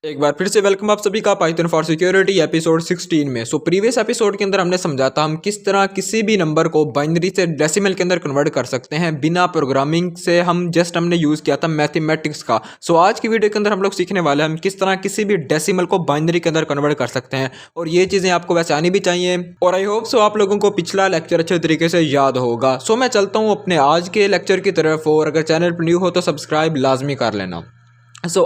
एक बार फिर से वेलकम आप सभी का पाइथन फॉर सिक्योरिटी एपिसोड 16 में। प्रीवियस एपिसोड के अंदर हमने समझा था हम किस तरह किसी भी नंबर को बाइनरी से डेसिमल के अंदर कन्वर्ट कर सकते हैं बिना प्रोग्रामिंग से। हमने यूज़ किया था मैथमेटिक्स का। आज की वीडियो के अंदर हम लोग सीखने वाले हैं हम किस तरह किसी भी डेसिमल को बाइनरी के अंदर कन्वर्ट कर सकते हैं, और ये चीज़ें आपको वैसे आनी भी चाहिए। और आई होप सो आप लोगों को पिछला लेक्चर अच्छे तरीके से याद होगा। मैं चलता हूँ अपने आज के लेक्चर की तरफ, और अगर चैनल पर न्यू हो तो सब्सक्राइब लाजमी कर लेना।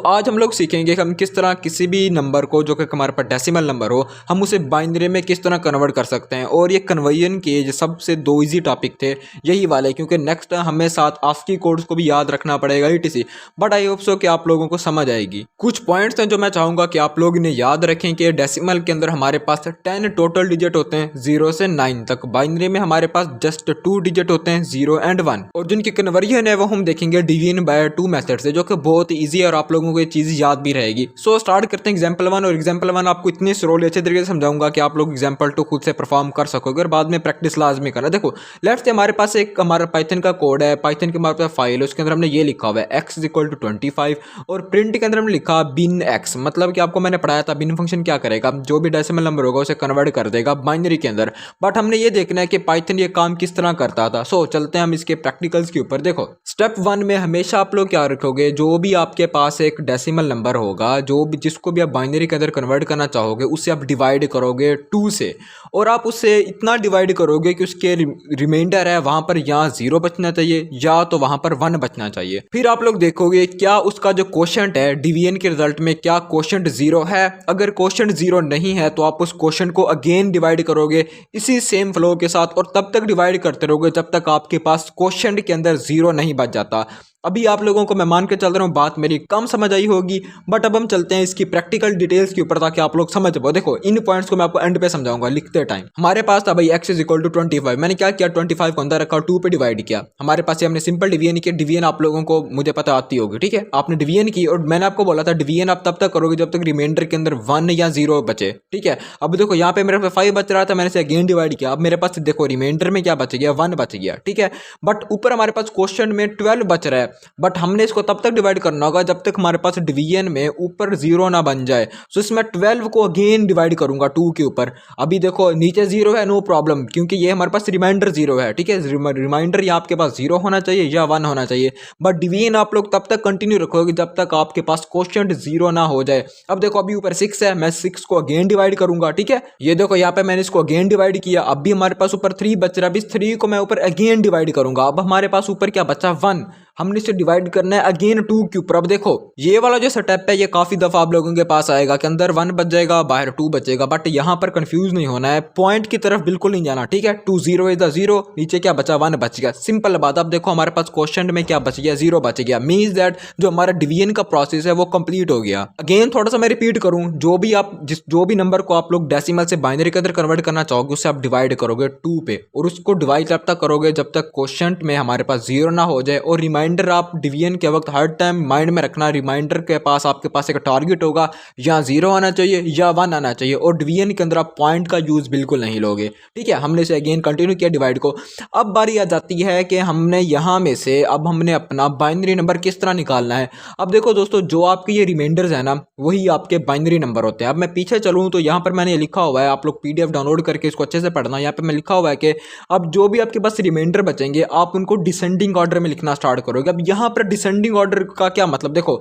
आज हम लोग सीखेंगे कि हम किस तरह किसी भी नंबर को जो कि हमारे पास डेसिमल नंबर हो, हम उसे बाइनरी में किस तरह कन्वर्ट कर सकते हैं। और ये कन्वर्जन के जो सबसे दो इजी टॉपिक थे यही वाले, क्योंकि नेक्स्ट हमें साथ ASCII कोड्स को भी याद रखना पड़ेगा ETC। But I hope so कि आप लोगों को समझ आएगी। कुछ पॉइंट्स हैं जो मैं चाहूँगा कि आप लोग इन्हें याद रखें कि डेसिमल के अंदर हमारे पास 10 टोटल डिजिट होते हैं 0 से 9 तक। बाइनरी में हमारे पास जस्ट 2 डिजिट होते हैं 0 एंड 1। और जिनकी कन्वर्जन है वो हम देखेंगे डिवीजन बाय 2 मेथड से, जो कि बहुत ईजी है और आप लोगों को ये चीज़ याद भी रहेगी। स्टार्ट करते हैं एग्जाम्पल 1। और एग्जाम्पल 1 आपको इतनी स्लोली अच्छे तरीके से समझाऊंगा कि आप लोग एग्जाम्पल 2 खुद से परफॉर्म कर सकोगे, और बाद में प्रैक्टिस लाजमी करना। देखो लेफ्ट से हमारे पास एक हमारा पाइथन का कोड है, पाइथन के हमारे पास फाइल है, उसके अंदर हमने ये लिखा हुआ है x = 25, और प्रिंट के अंदर हमने लिखा बिन x। मतलब कि आपको मैंने पढ़ाया था बिन फंक्शन क्या करेगा, जो भी डेसिमल नंबर होगा उसे कन्वर्ट कर देगा बाइनरी के अंदर। बट हमने ये देखना है कि पाइथन ये काम किस तरह करता था। चलते हैं हम इसके प्रैक्टिकल्स के ऊपर। देखो स्टेप 1 में हमेशा आप लोग क्या रखोगे, जो भी आपके पास एक डेसिमल नंबर होगा, जो भी जिसको भी आप बाइनरी के अंदर कन्वर्ट करना चाहोगे, उसे आप डिवाइड करोगे 2 से, और आप उसे इतना डिवाइड करोगे कि उसके रिमाइंडर है वहां पर या 0 बचना चाहिए या तो वहां पर 1 बचना चाहिए। फिर आप लोग देखोगे क्या उसका जो क्वोशंट है डिवीजन के रिजल्ट में, क्या क्वोशंट 0 है। अगर क्वोशंट 0 नहीं है तो आप उस क्वोशंट को अगेन डिवाइड करोगे इसी सेम फ्लो के साथ, और तब तक डिवाइड करते रहोगे जब तक आपके पास क्वोशंट के अंदर 0 नहीं बच जाता। अभी आप लोगों को मैं मान के चल रहा हूँ बात मेरी कम समझ आई होगी, बट अब हम चलते हैं इसकी प्रैक्टिकल डिटेल्स के ऊपर ताकि आप लोग समझ पाओ। देखो इन पॉइंट्स को मैं आपको एंड पे समझाऊंगा लिखते टाइम। हमारे पास था भाई x = 25। मैंने क्या किया, 25 को अंदर रखा और 2 पे डिवाइड किया। हमारे पास हमने सिंपल डिवीजन किया। डिवीजन आप लोगों को मुझे पता आती होगी, ठीक है। आपने डिवीजन की, और मैंने आपको बोला था डिवीजन आप तब तक करोगे जब तक रिमाइंडर के अंदर 1 या 0 बचे, ठीक है। अब देखो यहाँ पे मेरे पास 5 बच रहा था, मैंने इसे अगेन डिवाइड किया। अब मेरे पास देखो रिमाइंडर में क्या बच गया, 1 बच गया, ठीक है। बट ऊपर हमारे पास क्वेश्चन में 12 बच रहा है, बट हमने इसको तब तक डिवाइड करना होगा जब तक हमारे पास डिवीजन में ऊपर 0 ना बन जाए। इसमें 12 को अगेन डिवाइड करूंगा 2 के ऊपर। अभी देखो नीचे 0 है, नो प्रॉब्लम, क्योंकि ये हमारे पास रिमाइंडर 0 है, ठीक है। रिमाइंडर या आपके पास 0 होना चाहिए या 1 होना चाहिए। बट डिवीजन आप लोग तब तक कंटिन्यू रखोगे जब तक आपके पास क्वोशंट 0 ना हो जाए। अब देखो अभी ऊपर 6 है, मैं 6 को अगेन डिवाइड करूंगा, ठीक है। ये देखो यहाँ पे मैंने इसको अगेन डिवाइड किया। अब भी हमारे पास ऊपर 3 बच रहा है, अभी 3 को मैं ऊपर अगेन डिवाइड करूंगा। अब हमारे पास ऊपर क्या बचा, 1। हमने इसे डिवाइड करना है अगेन 2 के ऊपर। अब देखो ये वाला जो स्टेप है ये काफी दफा आप लोगों के पास आएगा कि अंदर 1 बच जाएगा बाहर 2 बचेगा, बट यहां पर कंफ्यूज नहीं होना है, पॉइंट की तरफ बिल्कुल नहीं जाना, ठीक है। 2 0 इज द 0, नीचे क्या बचा, 1 बच गया, सिंपल बात। अब देखो हमारे पास क्वेश्चन में क्या बच गया, 0 बच गया। मींस दैट जो हमारा डिवीजन का प्रोसेस है वो कंप्लीट हो गया। अगेन थोड़ा सा मैं रिपीट करूं, जो भी नंबर को आप लोग डेसिमल से बाइनरी के अंदर कन्वर्ट करना चाहोगे उसे आप डिवाइड करोगे 2 पे, और उसको डिवाइड तब तक करोगे जब तक क्वेश्चन में हमारे पास 0 ना हो जाए। और रिमाइंडर आप डिवीजन के वक्त हर टाइम माइंड में रखना, रिमाइंडर के पास आपके पास एक टारगेट होगा, या 0 आना चाहिए या 1 आना चाहिए, और डिवीजन के अंदर आप पॉइंट का यूज बिल्कुल नहीं लोगे, ठीक है। हमने इसे अगेन कंटिन्यू किया डिवाइड को। अब बारी आ जाती है कि हमने यहां में से अब हमने अपना बाइनरी नंबर किस तरह निकालना है। अब देखो दोस्तों जो आपके ये रिमाइंडर्स है ना वही आपके बाइनरी नंबर होते हैं। अब मैं पीछे चलूँ तो यहाँ पर मैंने लिखा हुआ है, आप लोग PDF डाउनलोड करके इसको अच्छे से पढ़ना। यहाँ पे मैं लिखा हुआ है कि अब जो भी आपके पास रिमाइंडर बचेंगे आप उनको डिसेंडिंग ऑर्डर में लिखना स्टार्ट करोगे। अब यहाँ पर डिसेंडिंग ऑर्डर का क्या मतलब, देखो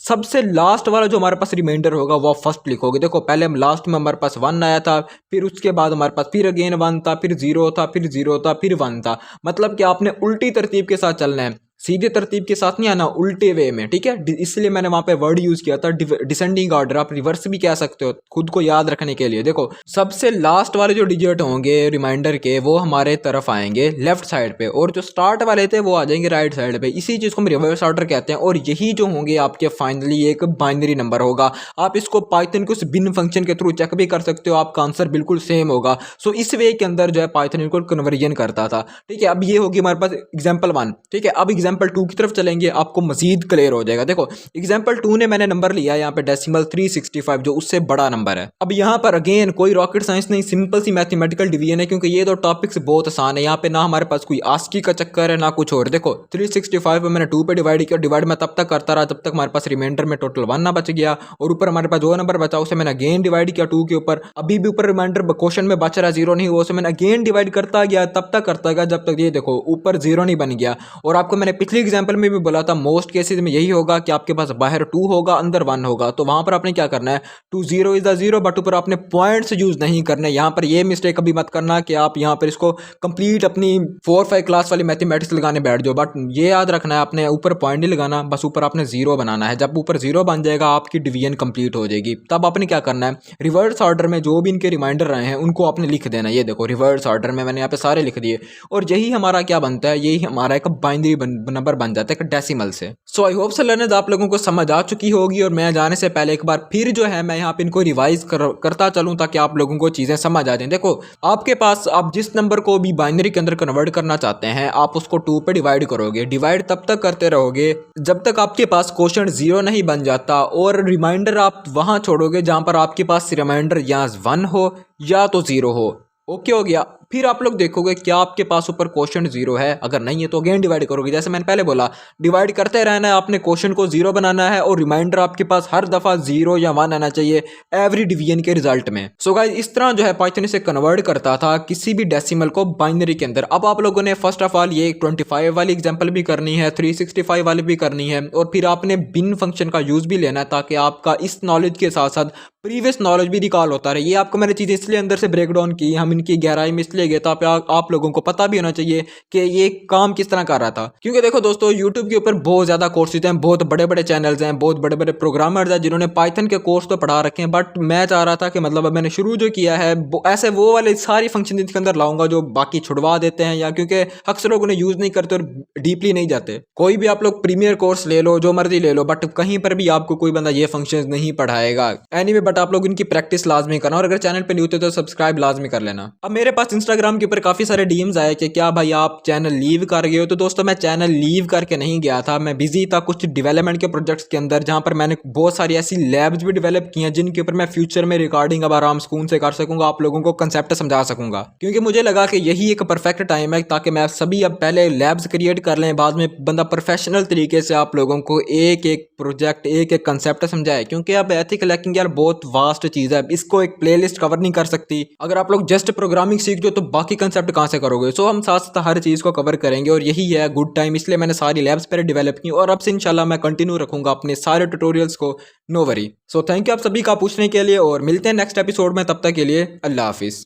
सबसे लास्ट वाला जो हमारे पास रिमाइंडर होगा वो फर्स्ट लिखोगे। देखो पहले लास्ट में हमारे पास 1 आया था, फिर उसके बाद हमारे पास फिर अगेन 1 था, फिर 0 था, फिर 0 था, फिर 1 था। मतलब कि आपने उल्टी तरतीब के साथ चलना है, सीधे तरतीब के साथ नहीं आना, उल्टे वे में, ठीक है। इसलिए मैंने वहां पे वर्ड यूज किया था डिसेंडिंग ऑर्डर, आप रिवर्स भी कह सकते हो खुद को याद रखने के लिए। देखो सबसे लास्ट वाले जो डिजिट होंगे रिमाइंडर के वो हमारे तरफ आएंगे लेफ्ट साइड पे, और जो स्टार्ट वाले थे वो आ जाएंगे राइट साइड पे। इसी चीज को हम रिवर्स ऑर्डर कहते हैं, और यही जो होंगे आपके फाइनली एक बाइनरी नंबर होगा। आप इसको पाइथन के उस बिन फंक्शन के थ्रू चेक भी कर सकते हो, आपका आंसर बिल्कुल सेम होगा। इस वे के अंदर जो है पाइथन इनको कन्वर्जन करता था, ठीक है। अब ये होगी हमारे पास एग्जाम्पल 1, ठीक है। अब एग्जाम्पल एग्जाम्पल 2 की तरफ चलेंगे आपको मजीद क्लियर हो जाएगा। देखो एग्जाम्पल 2 ने मैंने नंबर लिया यहाँ पे डेसिमल 365 जो उससे बड़ा नंबर है। अब यहाँ पर अगेन कोई रॉकेट साइंस नहीं, सिंपल सी मैथमेटिकल डिवीजन है, क्योंकि ये तो टॉपिक्स बहुत आसान है। यहाँ पे ना हमारे पास कोई आस्की का चक्कर है ना कुछ और। देखो 365 पे मैंने 2 पे डिवाइड किया, डिवाइड मैं तब तक करता रहा जब तक हमारे पास रिमाइंडर में टोटल 1 ना बच गया, और ऊपर हमारे पास जो नंबर बचा उसे मैंने अगेन डिवाइड किया 2 के ऊपर। अभी भी ऊपर रिमाइंडर क्वेश्चन में बच रहा है 0 नहीं हुआ, उसे मैंने अगेन डिवाइड करता गया, तब तक करता गया जब तक ये देखो ऊपर 0 नहीं बन गया। और आपको मैंने पिछले एग्जाम्पल में भी बोला था मोस्ट केसेस में यही होगा कि आपके पास बाहर 2 होगा अंदर 1 होगा, तो वहां पर आपने क्या करना है 2 0 इज द 0, बट ऊपर आपने पॉइंट्स यूज नहीं करने। यहाँ पर ये मिस्टेक कभी मत करना कि आप यहाँ पर इसको कंप्लीट अपनी 4-5 क्लास वाली मैथमेटिक्स लगाने बैठ जाओ, बट ये याद रखना है आपने ऊपर पॉइंट नहीं लगाना, बस ऊपर आपने 0 बनाना है। जब ऊपर 0 बन जाएगा आपकी डिवीजन कंप्लीट हो जाएगी। तब आपने क्या करना है रिवर्स ऑर्डर में जो भी इनके रिमाइंडर रहे हैं उनको आपने लिख देना। ये देखो रिवर्स ऑर्डर में मैंने यहाँ पे सारे लिख दिए, और यही हमारा क्या बनता है, यही हमारा एक बाइनरी नंबर बन जाता है एक डेसिमल से। सो आई होप सो लर्नर्स आप लोगों को समझ आ चुकी होगी, और मैं जाने से पहले एक बार फिर जो है मैं यहाँ पे इनको रिवाइज करता चलूँ ताकि आप लोगों को चीज़ें समझ आ जाएं। देखो आपके पास आप जिस नंबर को भी बाइनरी के अंदर कन्वर्ट करना चाहते हैं आप उसको 2 पे डिवाइड करोगे, डिवाइड तब तक करते रहोगे जब तक आपके पास क्वोशंट 0 नहीं बन जाता, और रिमाइंडर आप वहां छोड़ोगे जहां पर आपके पास रिमाइंडर या 1 हो या तो 0 हो। ओके हो गया। फिर आप लोग देखोगे क्या आपके पास ऊपर क्वोशंट 0 है, अगर नहीं है तो अगेन डिवाइड करोगे। जैसे मैंने पहले बोला डिवाइड करते रहना है, आपने क्वोशंट को 0 बनाना है, और रिमाइंडर आपके पास हर दफा 0 या 1 आना चाहिए एवरी डिवीजन के रिजल्ट में। सो गाइस इस तरह जो है पाइथन इसे कन्वर्ट करता था किसी भी डेसिमल को बाइनरी के अंदर। अब आप लोगों ने फर्स्ट ऑफ ऑल ये 25 वाली एग्जाम्पल भी करनी है, 365 वाली भी करनी है, और फिर आपने बिन फंक्शन का यूज भी लेना है ताकि आपका इस नॉलेज के साथ साथ प्रीवियस नॉलेज भी रिकॉल होता रहे। ये आपको मैंने चीज़ें इसलिए अंदर से ब्रेक डाउन की, हम इनकी गहराई में इसलिए गए ताकि आप लोगों को पता भी होना चाहिए कि ये काम किस तरह कर रहा था। क्योंकि देखो दोस्तों यूट्यूब के ऊपर बहुत ज़्यादा कोर्सेज हैं, बहुत बड़े बड़े चैनल्स हैं, बहुत बड़े बड़े प्रोग्रामर्स हैं जिन्होंने पाइथन के कोर्स तो पढ़ा रखे हैं, बट मैं चाह रहा था कि मतलब मैंने शुरू जो किया है ऐसे वो वाले सारी फंक्शन इसके अंदर लाऊंगा जो बाकी छुड़वा देते हैं, या क्योंकि अक्सर लोग उन्हें यूज़ नहीं करते और डीपली नहीं जाते। कोई भी आप लोग प्रीमियर कोर्स ले लो, जो मर्जी ले लो, बट कहीं पर भी आपको कोई बंदा ये फंक्शन नहीं पढ़ाएगा। एनीवे बट आप लोग इनकी प्रैक्टिस लाजमी करना, और अगर चैनल पे न्यू थे तो सब्सक्राइब लाजमी कर लेना। अब मेरे पास इंस्टाग्राम के ऊपर काफी सारे डीएम्स आए कि क्या भाई आप चैनल लीव कर गए हो, तो दोस्तों मैं चैनल लीव करके नहीं गया था, मैं बिजी था कुछ डेवलपमेंट के प्रोजेक्ट्स के अंदर, जहां पर मैंने बहुत सारी ऐसी लैब्स भी डेवलप की हैं जिनके ऊपर मैं फ्यूचर में रिकॉर्डिंग अब आराम सुकून से कर सकूंगा, आप लोगों को कंसेप्ट समझा सकूंगा। क्योंकि मुझे लगा कि यही एक परफेक्ट टाइम है ताकि मैं सभी अब पहले लैब्स क्रिएट कर लें, बाद में बंदा प्रोफेशनल तरीके से आप लोगों को एक एक प्रोजेक्ट एक एक कंसेप्ट समझाए। क्योंकि अब एथिकल हैकिंग यार बहुत वास्ट चीज़ है, इसको एक प्लेलिस्ट कवर नहीं कर सकती। अगर आप लोग जस्ट प्रोग्रामिंग सीख जो तो बाकी कंसेप्ट कहाँ से करोगे। सो हम साथ साथ हर चीज़ को कवर करेंगे, और यही है गुड टाइम, इसलिए मैंने सारी लैब्स पर डेवलप की, और अब से इंशाल्लाह मैं कंटिन्यू रखूंगा अपने सारे ट्यूटोरियल्स को, no worry. So thank you आप सभी का पूछने के लिए, और मिलते हैं नेक्स्ट एपिसोड में, तब तक के लिए अल्लाह हाफिज़।